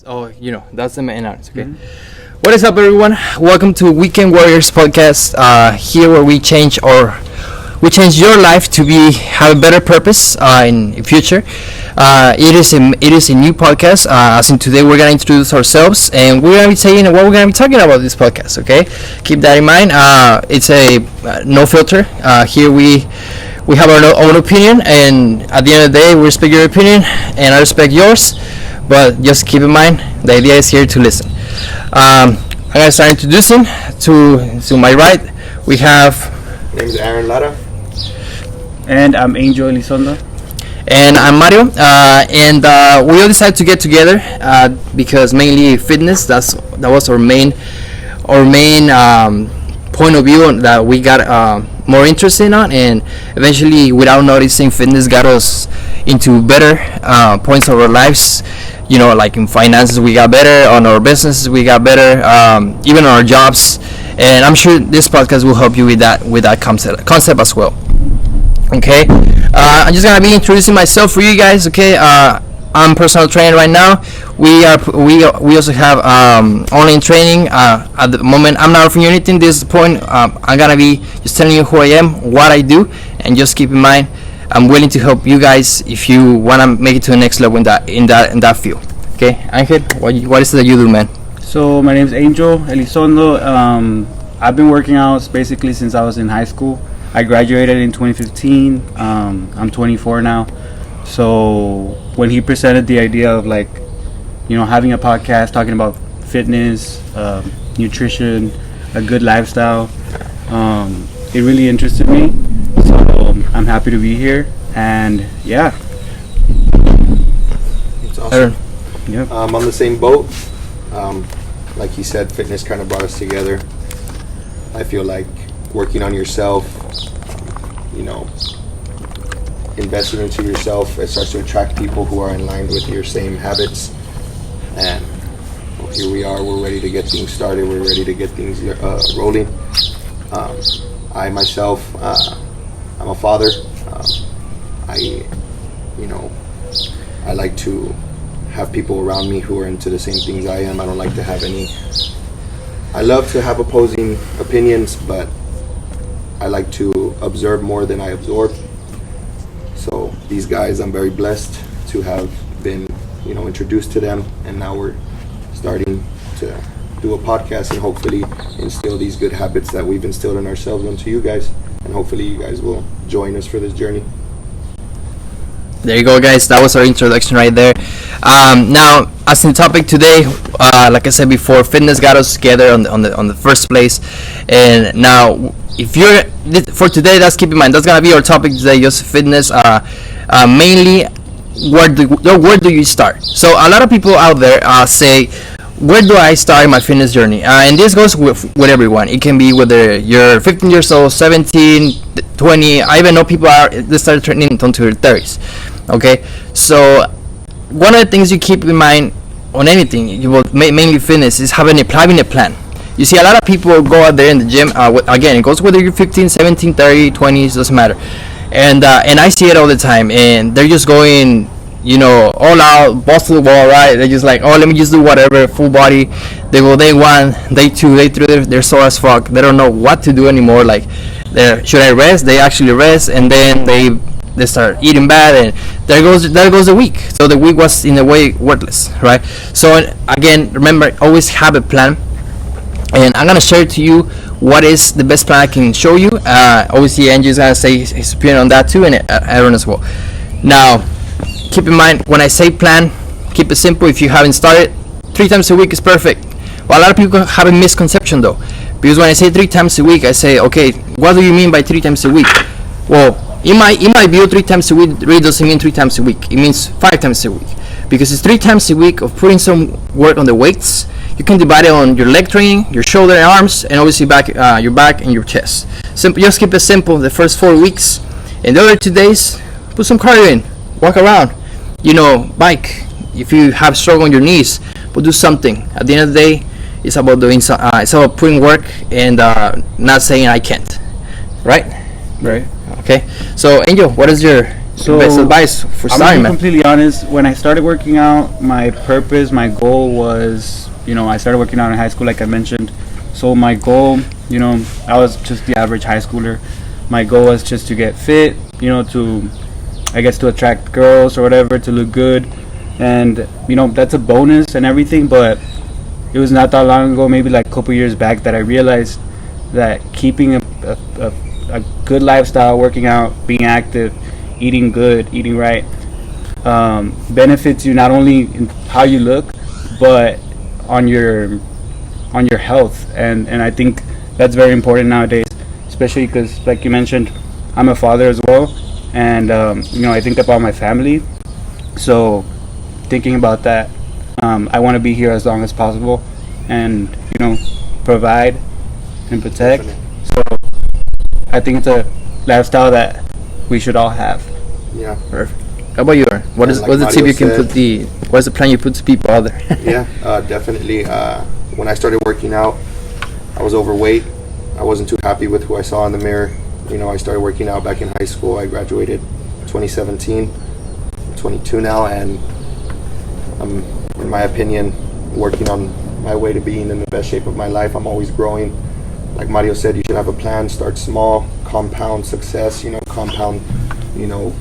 Oh, that's the main arts. Okay. Mm-hmm. What is up, everyone? Welcome to Weekend Warriors podcast. Here where we change your life to have a better purpose in the future. It is a new podcast. As in today, we're gonna introduce ourselves and we're gonna be saying what we're gonna be talking about this podcast. Okay, keep that in mind. It's a no filter. Here we have our own opinion, and at the end of the day, we respect your opinion and I respect yours. But just keep in mind, the idea is here to listen. I'm gonna start introducing. To my right, we have. My name is Aaron Lara. And I'm Angel Elizondo. And I'm Mario. We all decided to get together because mainly fitness. That was our main point of view that we got more interested in, and eventually, without noticing, fitness got us into better points of our lives. Like in finances, we got better. On our businesses, we got better. Even on our jobs, and I'm sure this podcast will help you with that concept as well. Okay, I'm just gonna be introducing myself for you guys. Okay, I'm personal trainer right now. We also have online training. At the moment, I'm not offering you anything. This point, I'm gonna be just telling you who I am, what I do, and just keep in mind, I'm willing to help you guys if you wanna make it to the next level in that field. Okay, Angel, what is it that you do, man? So my name is Angel Elizondo. I've been working out basically since I was in high school. I graduated in 2015. I'm 24 now. So when he presented the idea of having a podcast talking about fitness, nutrition, a good lifestyle, it really interested me. So I'm happy to be here, and yeah. It's awesome. Yep. On the same boat. Like he said, fitness kind of brought us together. I feel like working on yourself, investing into yourself, it starts to attract people who are in line with your same habits. And here we are, we're ready to get things started, we're ready to get things rolling. I myself, I'm a father. I like to have people around me who are into the same things I am. I don't like to have I love to have opposing opinions, but I like to observe more than I absorb. So these guys, I'm very blessed to have been, introduced to them, and now we're starting to do a podcast and hopefully instill these good habits that we've instilled in ourselves onto you guys, and hopefully you guys will join us for this journey. There you go, guys. That was our introduction right there. Now, as in the topic today, like I said before, fitness got us together on the first place. And now, if you're for today, let's keep in mind that's gonna be our topic today. Just fitness. Mainly, where do you start? So a lot of people out there say, where do I start my fitness journey? And this goes with everyone. It can be whether you're 15 years old, 17, 20. I even know people they start training until their 30s. Okay, so one of the things you keep in mind on anything, you will mainly fitness, is having a plan. You see a lot of people go out there in the gym. Again, it goes whether you're 15, 17, 30, 20s, doesn't matter. And I see it all the time, and they're just going, all out, balls to the wall, right? They're just like, oh, let me just do whatever, full body. They go day 1, day 2, day 3, they're sore as fuck. They don't know what to do anymore. Like, should I rest? They actually rest, and then they start eating bad, and there goes the week. So the week was in a way worthless, right? So again, remember, always have a plan. And I'm gonna share to you what is the best plan I can show you. Obviously, Angie's gonna say his opinion on that too, and Aaron as well. Now, keep in mind, when I say plan, keep it simple. If you haven't started, 3 times a week is perfect. Well, a lot of people have a misconception though, because when I say 3 times a week, I say, okay, what do you mean by 3 times a week? Well, in my view, 3 times a week really doesn't mean 3 times a week. It means 5 times a week, because it's 3 times a week of putting some work on the weights. You can divide it on your leg training, your shoulder and arms, and obviously your back and your chest. Simple. Just keep it simple the first 4 weeks, and the other 2 days, put some cardio in, walk around, bike. If you have struggle on your knees, but do something. At the end of the day, it's about doing it's about putting work and not saying I can't, right? Right. Okay. So Angel, what is your best advice for starting, I'm man? completely honest. When I started working out, my purpose, my goal was, I started working out in high school, like I mentioned. So my goal, I was just the average high schooler. My goal was just to get fit, to attract girls or whatever, to look good. And, that's a bonus and everything. But it was not that long ago, maybe like a couple years back, that I realized that keeping a good lifestyle, working out, being active, eating good, eating right, benefits you not only in how you look, but on your health. And I think that's very important nowadays, especially because, like you mentioned, I'm a father as well, and I think about my family. So thinking about that, I want to be here as long as possible, and provide and protect. So I think it's a lifestyle that we should all have. Yeah. Perfect. How about you, Aaron? What's the tip you can what's the plan you put to people out there? Yeah, definitely. When I started working out, I was overweight. I wasn't too happy with who I saw in the mirror. I started working out back in high school. I graduated 2017, 22 now, and I'm, in my opinion, working on my way to being in the best shape of my life. I'm always growing. Like Mario said, you should have a plan. Start small, compound success. Compound.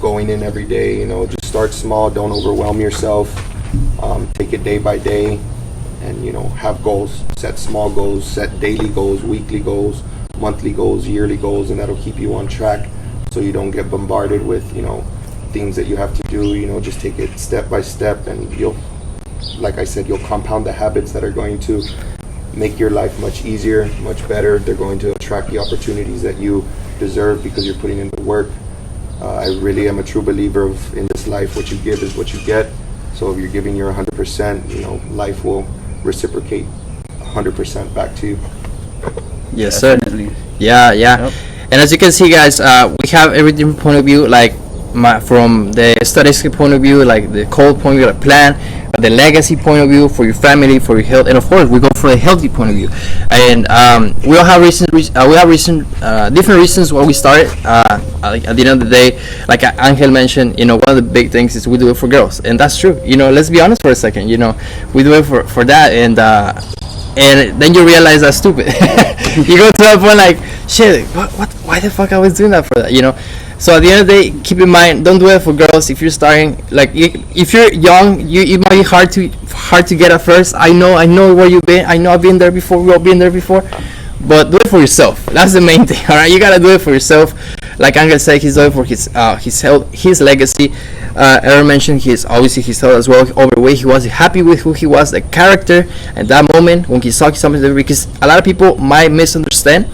Going in every day. Just start small. Don't overwhelm yourself. Take it day by day, and have goals. Set small goals. Set daily goals, weekly goals, monthly goals, yearly goals, and that'll keep you on track, so you don't get bombarded with things that you have to do. Just take it step by step, and like I said, you'll compound the habits that are going to make your life much easier, much better. They're going to attract the opportunities that you deserve because you're putting in the work. I really am a true believer of, in this life, what you give is what you get. So if you're giving your 100%, life will reciprocate 100% back to you. Yes, sir. Definitely. Yeah. Yep. And as you can see, guys, we have every different point of view, like from the statistical point of view, like the cold point of view, the plan, the legacy point of view for your family, for your health, and of course we go for a healthy point of view. And we all have different reasons why we started. Like at the end of the day, like Angel mentioned, one of the big things is we do it for girls, and that's true. Let's be honest for a second. We do it for that, and then you realize that's stupid. You go to that point like, shit, what? Why the fuck I was doing that for that? So at the end of the day, keep in mind, don't do it for girls. If you're starting, like if you're young, it might be hard to get at first. I know where you've been. I know I've been there before. We've all been there before. But do it for yourself. That's the main thing. All right, you gotta do it for yourself. Like Angel said, he's doing it for his health, his legacy. Aaron mentioned his health as well. Overweight. He was happy with who he was, the character at that moment when he saw something. Because a lot of people might misunderstand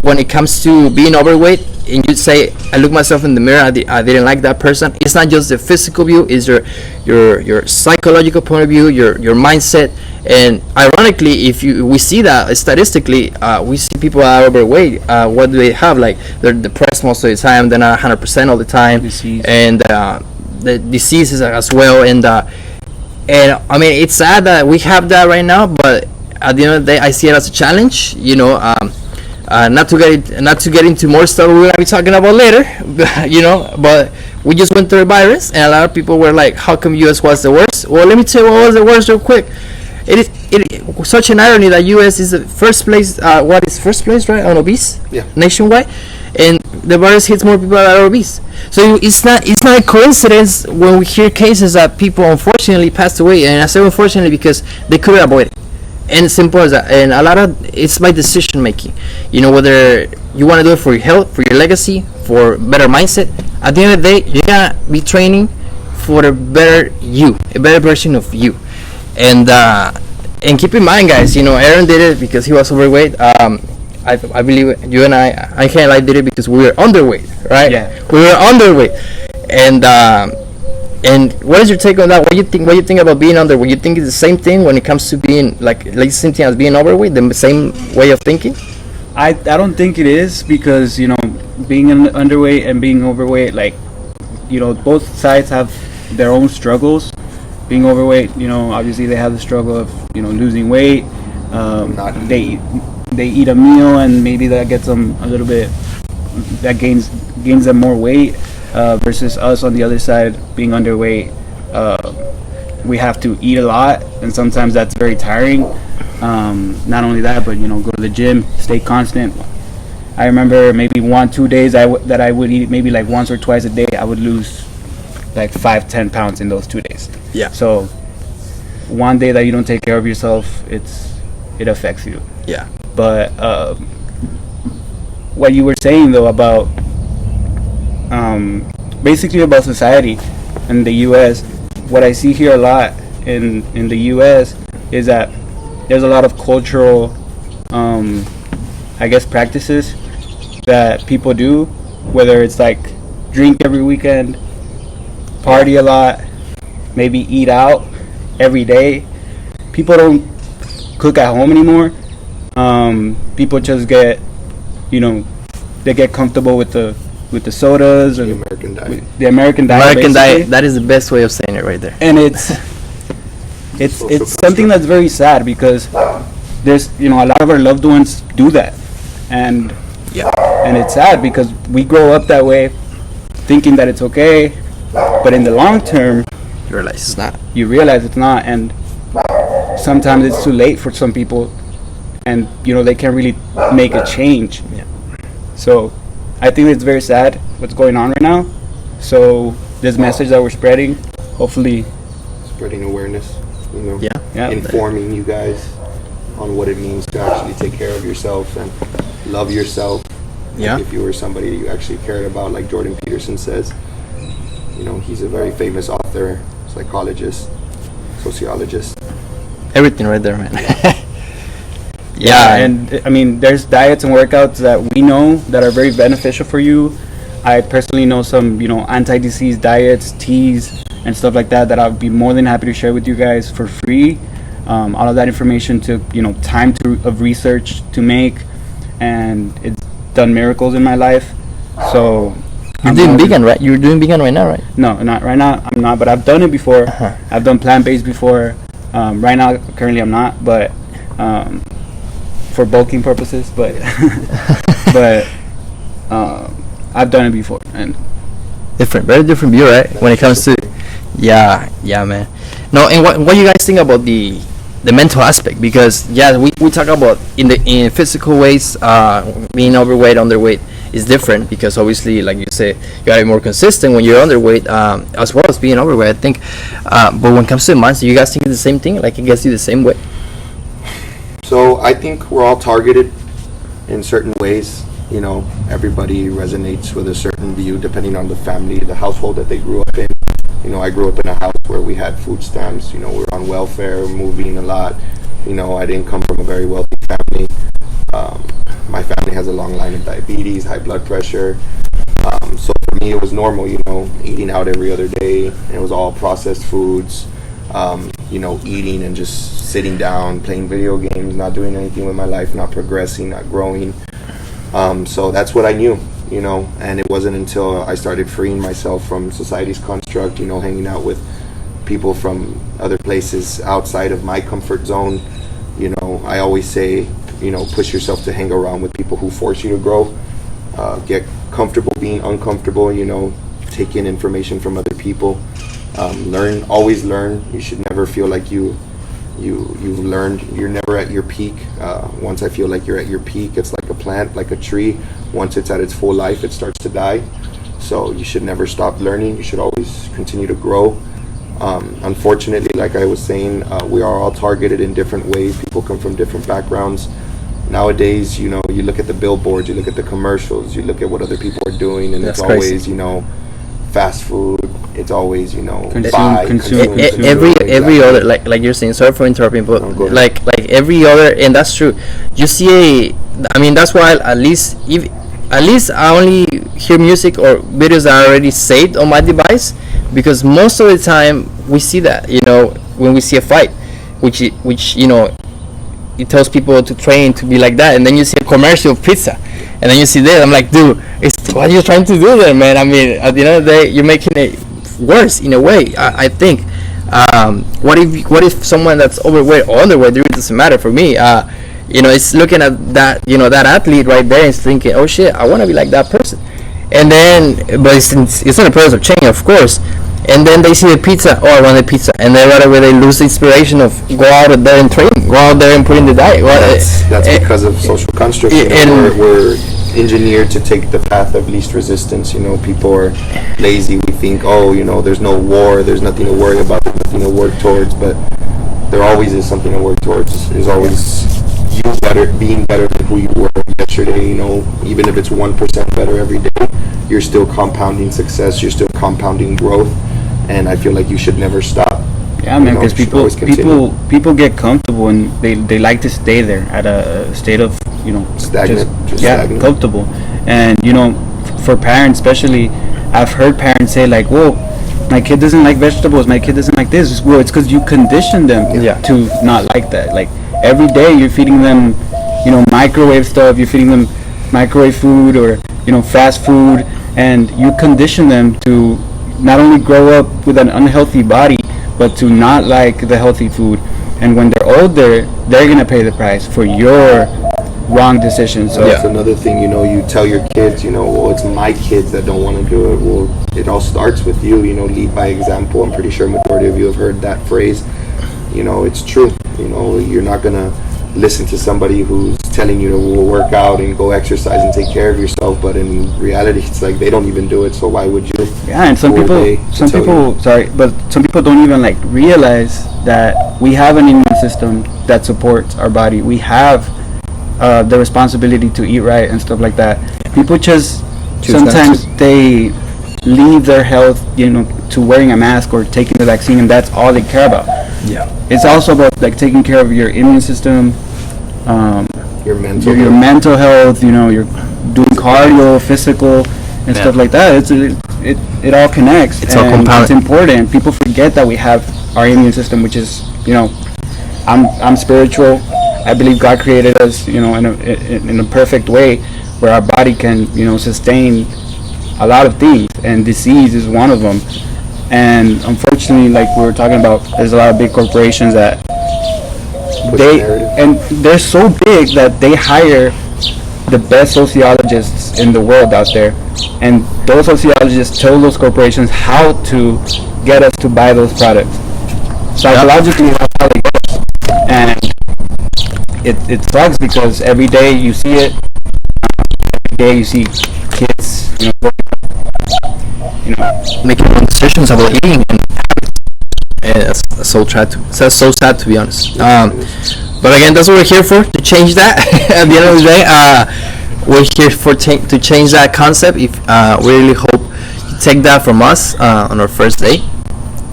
when it comes to being overweight. and you say, I look myself in the mirror, I didn't like that person. It's not just the physical view, it's your psychological point of view, your mindset. And ironically, if we see that statistically, we see people are overweight. What do they have? Like, they're depressed most of the time, they're not 100% all the time. Disease. And the diseases as well. And I mean, it's sad that we have that right now, but at the end of the day, I see it as a challenge. Not to get into more stuff we're gonna be talking about later, but we just went through a virus, and a lot of people were like, "How come U.S. was the worst?" Well, let me tell you what was the worst real quick. It is such an irony that U.S. is the first place. What is first place, right, on obese? Yeah. Nationwide, and the virus hits more people that are obese. So it's not a coincidence when we hear cases that people unfortunately passed away, and I say unfortunately because they could have avoided it. And simple as that. And a lot of it's by decision making. Whether you want to do it for your health, for your legacy, for better mindset. At the end of the day, you gotta be training for a better you, a better version of you. And keep in mind, guys, Aaron did it because he was overweight. I believe you and I did it because we were underweight, right? Yeah. We were underweight. And what is your take on that? What do you think about being underweight? You think it's the same thing when it comes to being like the same thing as being overweight, the same way of thinking? I don't think it is, because being underweight and being overweight, like, both sides have their own struggles. Being overweight, obviously they have the struggle of losing weight. They eat a meal and maybe that gets them a little bit, that gains them more weight. Versus us on the other side, being underweight, we have to eat a lot, and sometimes that's very tiring. Not only that, but go to the gym, stay constant. I remember maybe 1-2 days that I would eat maybe like once or twice a day. I would lose like 5-10 pounds in those 2 days. Yeah. So one day that you don't take care of yourself, it affects you. Yeah. But what you were saying though about basically about society in the U.S., what I see here a lot in the U.S. is that there's a lot of cultural, practices that people do, whether it's like drink every weekend, party a lot, maybe eat out every day. People don't cook at home anymore. People just get, they get comfortable with the sodas or The American diet. The American diet. American basically. diet. That is the best way of saying it right there. And it's something that's very sad, because there's a lot of our loved ones do that, and it's sad because we grow up that way, thinking that it's okay, but in the long term, You realize it's not. you realize it's not, and sometimes it's too late for some people, and they can't really make a change. Yeah. So I think it's very sad what's going on right now. So this message that we're spreading, hopefully, Spreading awareness, Yeah. informing you guys on what it means to actually take care of yourself and love yourself. Yeah. If you were somebody that you actually cared about, like Jordan Peterson says, he's a very famous author, psychologist, sociologist. Everything right there, man. Yeah, and I mean, there's diets and workouts that we know that are very beneficial for you. I personally know some, anti-disease diets, teas, and stuff like that I would be more than happy to share with you guys for free. All of that information took, time of research to make, and it's done miracles in my life. So You're doing vegan, right? You're doing vegan right now, right? No, not right now. I'm not, but I've done it before. Uh-huh. I've done plant-based before. Right now, currently, I'm not, but for bulking purposes. But I've done it before, and Very different view, right? When it comes to, yeah, man. No, and what you guys think about the mental aspect? Because we talk about in physical ways, being overweight, underweight is different, because obviously, like you say, you gotta be more consistent when you're underweight, as well as being overweight, I think. But when it comes to the mindset, you guys think it's the same thing? Like, it gets you the same way? So I think we're all targeted in certain ways. Everybody resonates with a certain view depending on the family, the household that they grew up in. I grew up in a house where we had food stamps. We were on welfare, moving a lot. I didn't come from a very wealthy family. My family has a long line of diabetes, high blood pressure. So for me, it was normal, eating out every other day. And it was all processed foods, eating and just sitting down, playing video games, not doing anything with my life, not progressing, not growing. So that's what I knew, and it wasn't until I started freeing myself from society's construct, hanging out with people from other places outside of my comfort zone. I always say, push yourself to hang around with people who force you to grow, get comfortable being uncomfortable, take in information from other people, learn, always learn. You should never feel like you've learned. You're never at your peak. Once I feel like you're at your peak, it's like a plant, like a tree. Once it's at its full life, it starts to die. So you should never stop learning. You should always continue to grow. Unfortunately, like I was saying, we are all targeted in different ways. People come from different backgrounds. Nowadays, you look at the billboards, you look at the commercials, you look at what other people are doing, and That's it's crazy. always, fast food. It's always, Consume. Every other, like you're saying, sorry for interrupting, but No, go ahead. like every other, and that's true. You see that's why at least I only hear music or videos that are already saved on my device, because most of the time we see that, when we see a fight, which it tells people to train to be like that, and then you see a commercial of pizza, and then you see this. I'm like, dude, what are you trying to do there, man? I mean, at the end of the day, you're making it worse in a way. I think. What if someone that's overweight or underweight, it doesn't matter for me. It's looking at that, that athlete right there, and thinking, oh shit, I want to be like that person. And then, but it's not a process of change, of course. And then they see the pizza. Oh, I want the pizza. And then right away they lose the inspiration of go out there and train, go out there and put in the diet. Well, That's because of social construct. We're engineered to take the path of least resistance. People are lazy. We think, there's no war, there's nothing to worry about, there's nothing to work towards. But there always is something to work towards. There's always being better than who you were yesterday. Even if it's 1% better every day, you're still compounding success. You're still compounding growth. And I feel like you should never stop. Yeah, man, because people get comfortable and they like to stay there at a state of Stagnant. stagnant. Comfortable. And for parents especially, I've heard parents say like, "Whoa, my kid doesn't like vegetables. My kid doesn't like this." Well, it's because you condition them to not like that. Like every day you're feeding them, microwave stuff. You're feeding them microwave food or fast food, and you condition them to not only grow up with an unhealthy body, but to not like the healthy food. And when they're older, they're gonna pay the price for your wrong decisions. So that's another thing, you tell your kids, well, it's my kids that don't want to do it. Well, it all starts with you, lead by example. I'm pretty sure majority of you have heard that phrase. It's true. You're not gonna listen to somebody who's telling you to work out and go exercise and take care of yourself, but in reality it's like they don't even do it, so why would you? Yeah, and some people don't even like realize that we have an immune system that supports our body. We have the responsibility to eat right and stuff like that. People just sometimes they leave their health, to wearing a mask or taking the vaccine, and that's all they care about. Yeah. It's also about like taking care of your immune system, your mental health. You're doing cardio, physical, and stuff like that. It all connects. It's all compounded. It's important. People forget that we have our immune system, which is I'm spiritual. I believe God created us, in a perfect way, where our body can, sustain a lot of things, and disease is one of them. And unfortunately, like we were talking about, there's a lot of big corporations that they're so big that they hire the best sociologists in the world out there, and those sociologists tell those corporations how to get us to buy those products. Psychologically, that's how they get us. And it sucks because every day you see it. Every day you see kids, making wrong decisions about eating and it's so sad to be honest. But again, that's what we're here for, to change that. At the end of the day, we're here to change that concept. If we really hope you take that from us on our first day.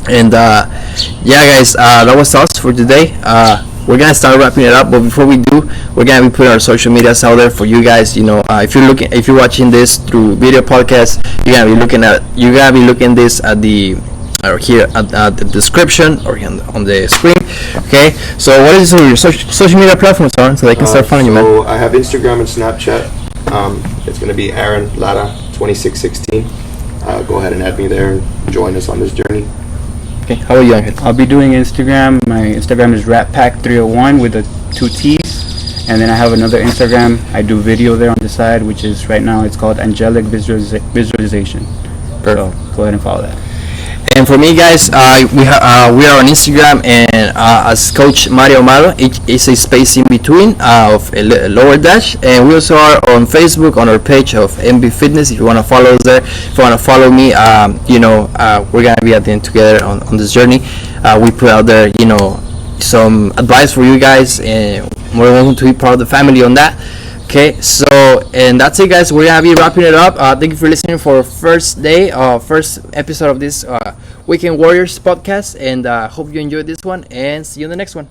And yeah, guys, that was us for today. we're gonna start wrapping it up. But before we do, we're gonna be putting our social medias out there for you guys. If you're watching this through video podcast, you're gonna be looking this at the or here at the description or here on the screen. Okay, so what is your social media platforms are so they can start following you, man? So I have Instagram and Snapchat. It's going to be Aaron Lara 2616. Go ahead and add me there and join us on this journey. Okay, how about you, Angel? I'll be doing Instagram. My Instagram is ratpack301 with the 2 T's. And then I have another Instagram. I do video there on the side, which is right now it's called Angelic Visualization. So go ahead and follow that. And for me, guys, we are on Instagram, and as Coach Mario Amado, it's a space in between of a lower dash. And we also are on Facebook on our page of MB Fitness. If you want to follow us there, if you want to follow me, we're gonna be at the end together on this journey. We put out there, some advice for you guys, and we're welcome to be part of the family on that. Okay, so, and that's it, guys. We're gonna be wrapping it up. Thank you for listening for first episode of this Weekend Warriors podcast, and hope you enjoyed this one, and see you in the next one.